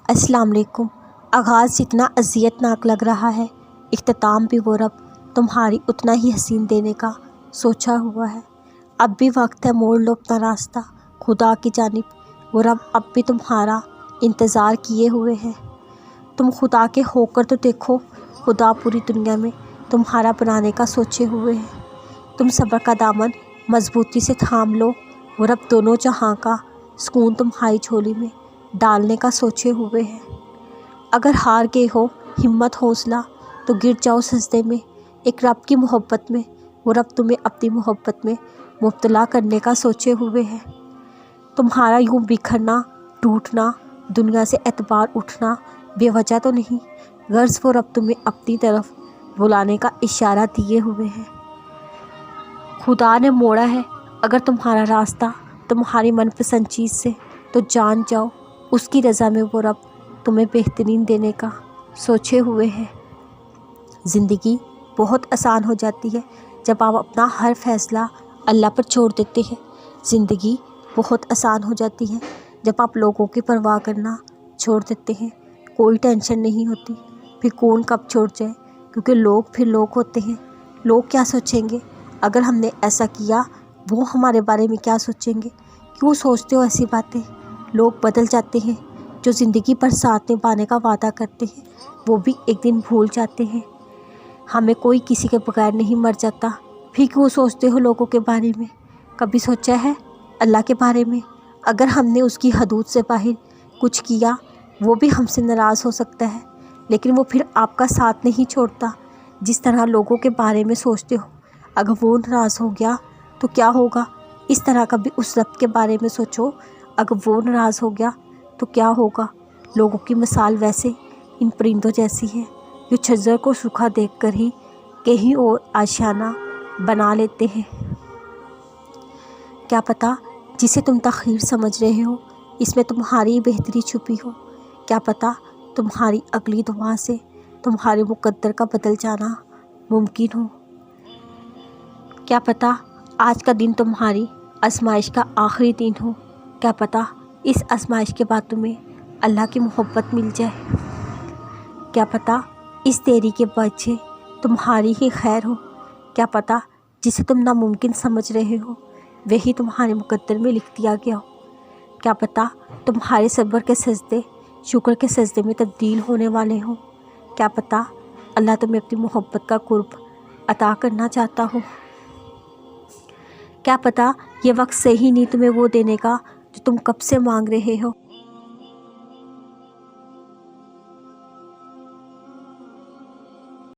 السلام علیکم۔ آغاز جتنا اذیتناک لگ رہا ہے، اختتام بھی وہ رب تمہاری اتنا ہی حسین دینے کا سوچا ہوا ہے۔ اب بھی وقت ہے، موڑ لو اپنا راستہ خدا کی جانب، وہ رب اب بھی تمہارا انتظار کیے ہوئے ہے۔ تم خدا کے ہو کر تو دیکھو، خدا پوری دنیا میں تمہارا بنانے کا سوچے ہوئے ہے۔ تم صبر کا دامن مضبوطی سے تھام لو، وہ رب دونوں جہاں کا سکون تمہاری جھولی میں ڈالنے کا سوچے ہوئے ہے۔ اگر ہار گئے ہو ہمت حوصلہ تو گر جاؤ سجدے میں، ایک رب کی محبت میں، وہ رب تمہیں اپنی محبت میں مبتلا کرنے کا سوچے ہوئے ہے۔ تمہارا یوں بکھرنا ٹوٹنا، دنیا سے اعتبار اٹھنا بے وجہ تو نہیں، غرض وہ رب تمہیں اپنی طرف بلانے کا اشارہ دیے ہوئے ہے۔ خدا نے موڑا ہے اگر تمہارا راستہ تمہاری من پسند چیز سے، تو جان جاؤ اس کی رضا میں وہ رب تمہیں بہترین دینے کا سوچے ہوئے ہے۔ زندگی بہت آسان ہو جاتی ہے جب آپ اپنا ہر فیصلہ اللہ پر چھوڑ دیتے ہیں۔ زندگی بہت آسان ہو جاتی ہے جب آپ لوگوں کی پرواہ کرنا چھوڑ دیتے ہیں۔ کوئی ٹینشن نہیں ہوتی پھر کون کب چھوڑ جائے، کیونکہ لوگ پھر لوگ ہوتے ہیں۔ لوگ کیا سوچیں گے اگر ہم نے ایسا کیا، وہ ہمارے بارے میں کیا سوچیں گے؟ کیوں سوچتے ہو ایسی باتیں؟ لوگ بدل جاتے ہیں، جو زندگی پر ساتھ نبھانے کا وعدہ کرتے ہیں وہ بھی ایک دن بھول جاتے ہیں۔ ہمیں کوئی کسی کے بغیر نہیں مر جاتا، پھر کیوں سوچتے ہو لوگوں کے بارے میں؟ کبھی سوچا ہے اللہ کے بارے میں؟ اگر ہم نے اس کی حدود سے باہر کچھ کیا، وہ بھی ہم سے ناراض ہو سکتا ہے، لیکن وہ پھر آپ کا ساتھ نہیں چھوڑتا۔ جس طرح لوگوں کے بارے میں سوچتے ہو، اگر وہ ناراض ہو گیا تو کیا ہوگا؟ اس طرح کبھی اس رب کے بارے میں سوچو، اگر وہ ناراض ہو گیا تو کیا ہوگا؟ لوگوں کی مثال ویسے ان پرندوں جیسی ہے جو چھجر کو سوکھا دیکھ کر ہی کہیں اور آشیانہ بنا لیتے ہیں۔ کیا پتہ جسے تم تخیر سمجھ رہے ہو اس میں تمہاری بہتری چھپی ہو؟ کیا پتہ تمہاری اگلی دعا سے تمہارے مقدر کا بدل جانا ممکن ہو؟ کیا پتہ آج کا دن تمہاری آزمائش کا آخری دن ہو؟ کیا پتہ اس آزمائش کے بعد تمہیں اللہ کی محبت مل جائے؟ کیا پتہ اس دیری کے وجہ تمہاری ہی خیر ہو؟ کیا پتہ جسے تم ناممکن سمجھ رہے ہو وہی تمہارے مقدر میں لکھ دیا گیا ہو؟ کیا پتہ تمہارے صبر کے سجدے شکر کے سجدے میں تبدیل ہونے والے ہوں؟ کیا پتہ اللہ تمہیں اپنی محبت کا قرب عطا کرنا چاہتا ہو؟ کیا پتہ یہ وقت صحیح نہیں تمہیں وہ دینے کا جو تم کب سے مانگ رہے ہو؟